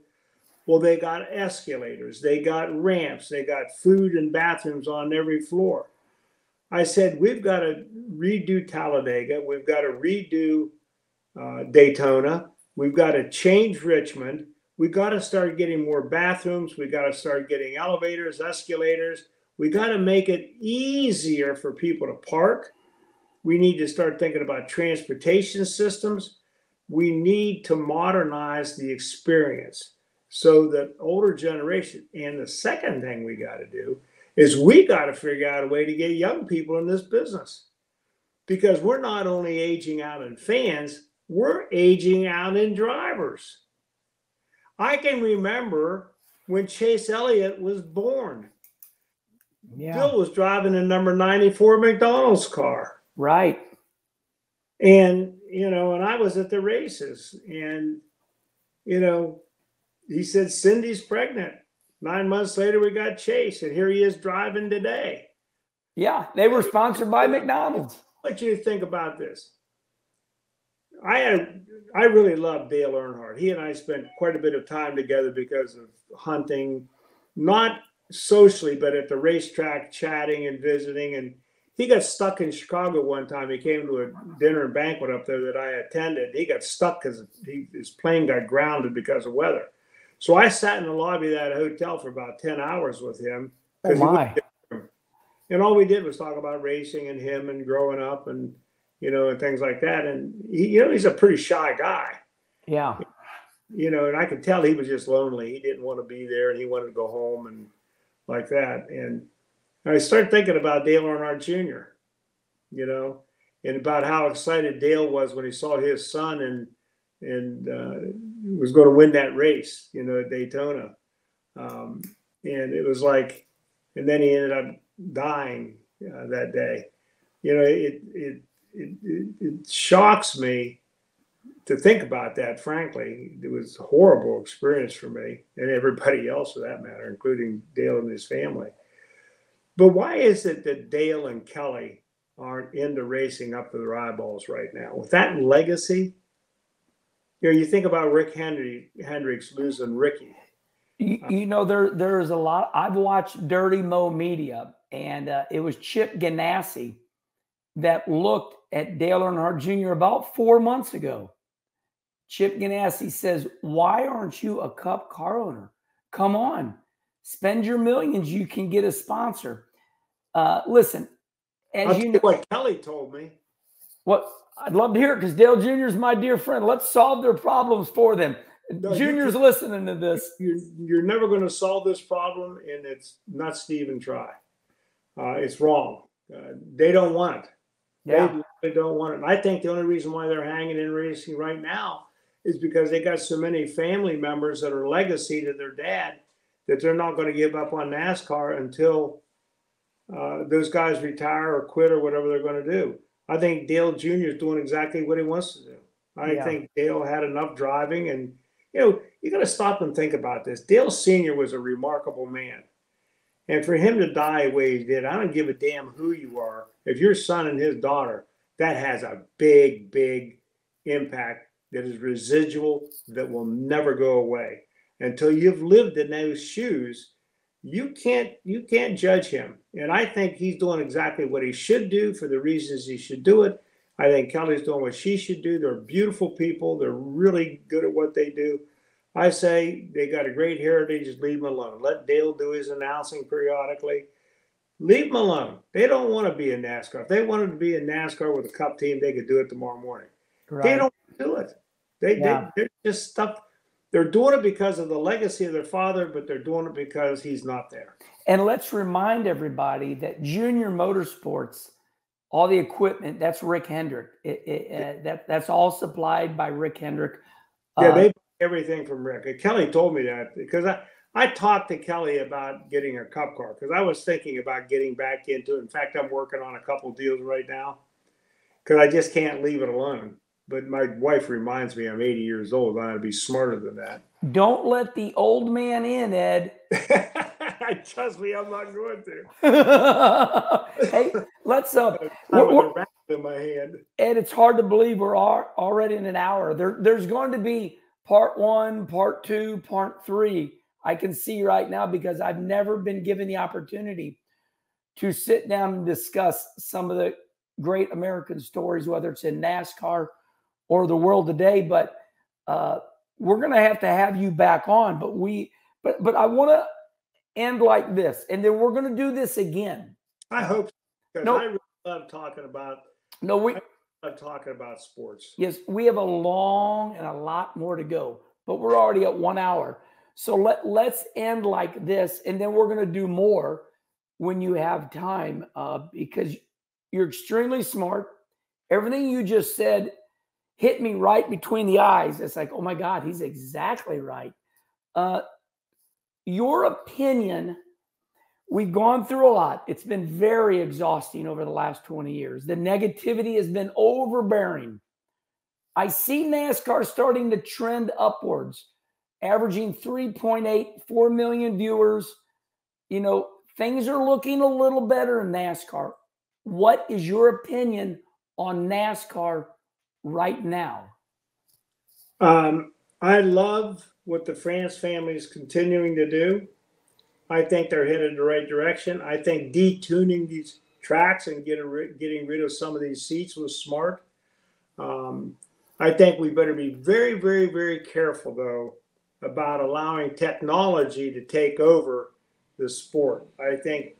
Well, they got escalators, they got ramps, they got food and bathrooms on every floor. I said, we've got to redo Talladega. We've got to redo Daytona. We've got to change Richmond. We got to start getting more bathrooms. We got to start getting elevators, escalators. We got to make it easier for people to park. We need to start thinking about transportation systems. We need to modernize the experience so that older generation. And the second thing we got to do is we got to figure out a way to get young people in this business, because we're not only aging out in fans, we're aging out in drivers. I can remember when Chase Elliott was born. Yeah. Bill was driving a number 94 McDonald's car. Right. And, and I was at the races, and, he said, Cindy's pregnant. 9 months later, we got Chase, and here he is driving today. Yeah. They were sponsored by McDonald's. I want you to think about this. I really love Dale Earnhardt. He and I spent quite a bit of time together because of hunting, not socially, but at the racetrack, chatting and visiting. And he got stuck in Chicago one time. He came to a dinner and banquet up there that I attended. He got stuck because his plane got grounded because of weather. So I sat in the lobby of that hotel for about 10 hours with him. Oh my. And all we did was talk about racing and him and growing up and, and things like that. And he's a pretty shy guy. Yeah. And I could tell he was just lonely. He didn't want to be there, and he wanted to go home and like that. And I started thinking about Dale Earnhardt Jr., and about how excited Dale was when he saw his son and was going to win that race, at Daytona. And it was like, and then he ended up dying that day. It shocks me to think about that, frankly. It was a horrible experience for me and everybody else for that matter, including Dale and his family. But why is it that Dale and Kelly aren't into racing up to their eyeballs right now? With that legacy, you think about Rick Hendricks losing Ricky. There's a lot. I've watched Dirty Mo Media, and it was Chip Ganassi that looked at Dale Earnhardt Jr. about 4 months ago. Chip Ganassi says, why aren't you a Cup car owner? Come on, spend your millions. You can get a sponsor. Listen, I'll tell you what Kelly told me. What I'd love to hear it, because Dale Jr. is my dear friend. Let's solve their problems for them. No, Junior's listening to this. You're never going to solve this problem, and it's not Stephen Try. It's wrong. They don't want it. Yeah. They don't want it. And I think the only reason why they're hanging in racing right now is because they got so many family members that are legacy to their dad that they're not going to give up on NASCAR until those guys retire or quit or whatever they're going to do. I think Dale Jr. is doing exactly what he wants to do. I think Dale had enough driving, and you got to stop and think about this. Dale Sr. was a remarkable man. And for him to die the way he did, I don't give a damn who you are. If your son and his daughter, that has a big, big impact that is residual, that will never go away. Until you've lived in those shoes, you can't judge him. And I think he's doing exactly what he should do for the reasons he should do it. I think Kelly's doing what she should do. They're beautiful people. They're really good at what they do. I say they got a great heritage. Just leave them alone. Let Dale do his announcing periodically. Leave them alone. They don't want to be in NASCAR. If they wanted to be in NASCAR with a Cup team, they could do it tomorrow morning. Right. They don't do it. They're just stuck. They're doing it because of the legacy of their father, but they're doing it because he's not there. And let's remind everybody that Junior Motorsports, all the equipment, that's Rick Hendrick. That's all supplied by Rick Hendrick. Yeah, they buy everything from Rick. Kelly told me that, because I talked to Kelly about getting a Cup car, because I was thinking about getting back into it. In fact, I'm working on a couple deals right now because I just can't leave it alone. But my wife reminds me I'm 80 years old. I ought to be smarter than that. Don't let the old man in, Ed. Trust me, I'm not going to. Hey, let's I'm with a racket in my hand. Ed, it's hard to believe we're already in an hour. There's going to be part 1, part 2, part 3. I can see right now, because I've never been given the opportunity to sit down and discuss some of the great American stories, whether it's in NASCAR or the world today. But we're going to have you back on. But I want to end like this, and then we're going to do this again. I hope, because I really love talking about. I love talking about sports. Yes, we have a long and a lot more to go, but we're already at 1 hour. So let's end like this, and then we're going to do more when you have time, because you're extremely smart. Everything you just said hit me right between the eyes. It's like, oh my God, he's exactly right. Your opinion, we've gone through a lot. It's been very exhausting over the last 20 years. The negativity has been overbearing. I see NASCAR starting to trend upwards, averaging 3.84 million viewers. You know, things are looking a little better in NASCAR. What is your opinion on NASCAR right now? I love what the France family is continuing to do. I think they're headed in the right direction. I think detuning these tracks and getting rid of some of these seats was smart. I think we better be very, very, very careful, though, about allowing technology to take over the sport. I think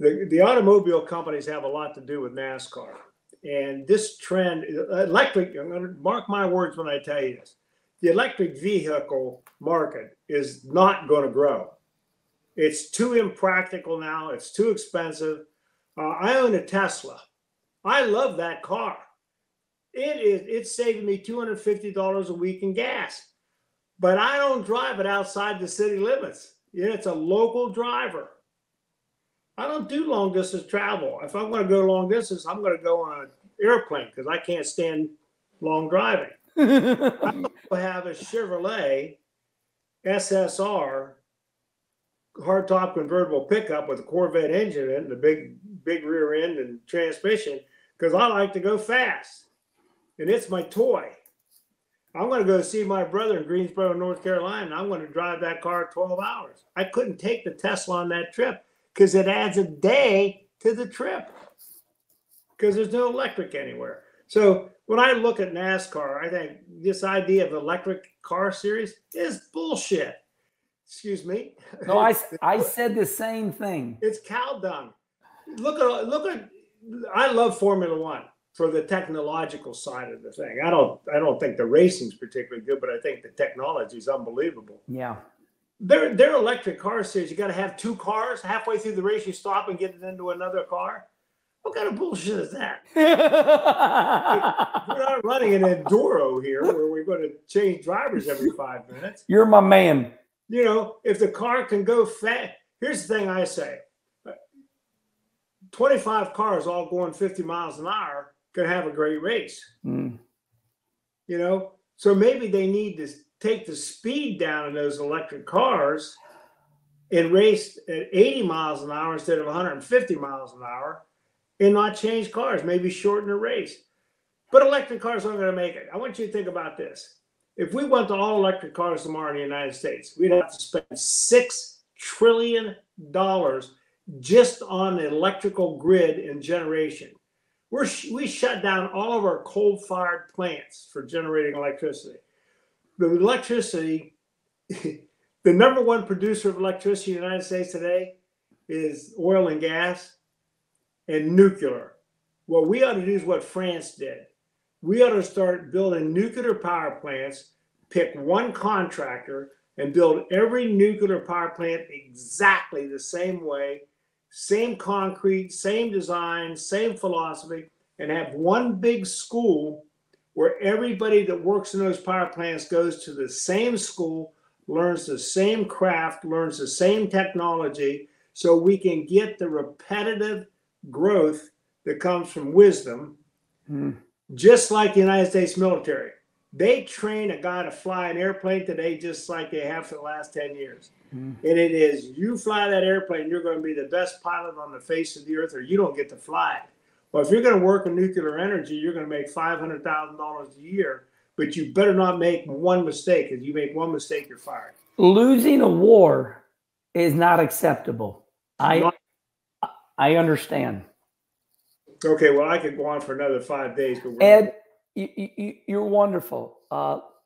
the automobile companies have a lot to do with NASCAR. And this trend, electric, I'm going to mark my words when I tell you this, the electric vehicle market is not going to grow. It's too impractical now. It's too expensive. I own a Tesla. I love that car. It's saving me $250 a week in gas. But I don't drive it outside the city limits. It's a local driver. I don't do long distance travel. If I'm going to go long distance, I'm going to go on an airplane because I can't stand long driving. I have a Chevrolet SSR hardtop convertible pickup with a Corvette engine in it and a big rear end and transmission because I like to go fast. And it's my toy. I'm going to go see my brother in Greensboro, North Carolina, and I'm going to drive that car 12 hours. I couldn't take the Tesla on that trip because it adds a day to the trip because there's no electric anywhere. So when I look at NASCAR, I think this idea of electric car series is bullshit. Excuse me. No, I said the same thing. It's cow dung. Look at. I love Formula One for the technological side of the thing. I don't think the racing's particularly good, but I think the technology is unbelievable. Yeah. Their electric car series, you got to have two cars. Halfway through the race, you stop and get it into another car. What kind of bullshit is that? We're not running an enduro here where we're going to change drivers every 5 minutes. You're my man. You know, if the car can go fast, here's the thing I say. 25 cars all going 50 miles an hour can have a great race. You know, so maybe they need to take the speed down in those electric cars and race at 80 miles an hour instead of 150 miles an hour and not change cars, maybe shorten the race. But electric cars aren't going to make it. I want you to think about this. If we went to all electric cars tomorrow in the United States, we'd have to spend $6 trillion just on the electrical grid and generation. We shut down all of our coal-fired plants for generating electricity. The electricity, the number one producer of electricity in the United States today is oil and gas and nuclear. What we ought to do is what France did. We ought to start building nuclear power plants, pick one contractor, and build every nuclear power plant exactly the same way, same concrete, same design, same philosophy, and have one big school where everybody that works in those power plants goes to the same school, learns the same craft, learns the same technology, so we can get the repetitive growth that comes from wisdom, just like the United States military. They train a guy to fly an airplane today just like they have for the last 10 years. And it is, you fly that airplane, you're going to be the best pilot on the face of the earth, or you don't get to fly it. Well, if you're going to work in nuclear energy, you're going to make $500,000 a year, but you better not make one mistake. If you make one mistake, you're fired. Losing a war is not acceptable. I understand. Okay, well, I could go on for another 5 days, but Ed, you're wonderful.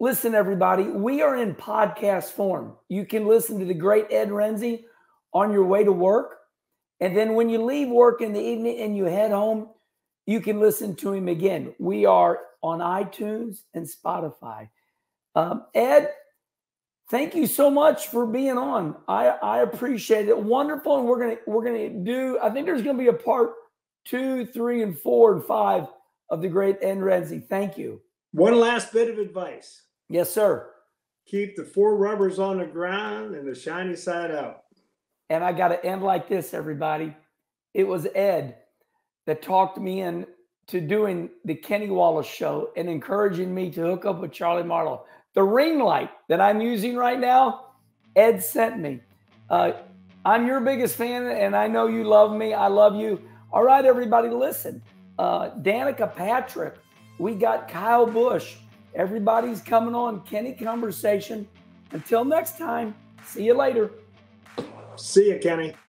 Listen, everybody, we are in podcast form. You can listen to the great Ed Rensi on your way to work. And then when you leave work in the evening and you head home, you can listen to him again. We are on iTunes and Spotify. Ed, thank you so much for being on. I appreciate it. Wonderful. And we're gonna do, I think there's gonna be a part 2, 3, and 4, and 5 of the great Ed Rensi. Thank you. one last bit of advice. Yes, sir. Keep the 4 rubbers on the ground and the shiny side out. And I got to end like this, everybody. It was Ed that talked me in to doing the Kenny Wallace show and encouraging me to hook up with Charlie Marlowe. The ring light that I'm using right now, Ed sent me. I'm your biggest fan, and I know you love me. I love you. All right, everybody, listen. Danica Patrick, we got Kyle Busch. Everybody's coming on Kenny Conversation. Until next time, see you later. See you, Kenny.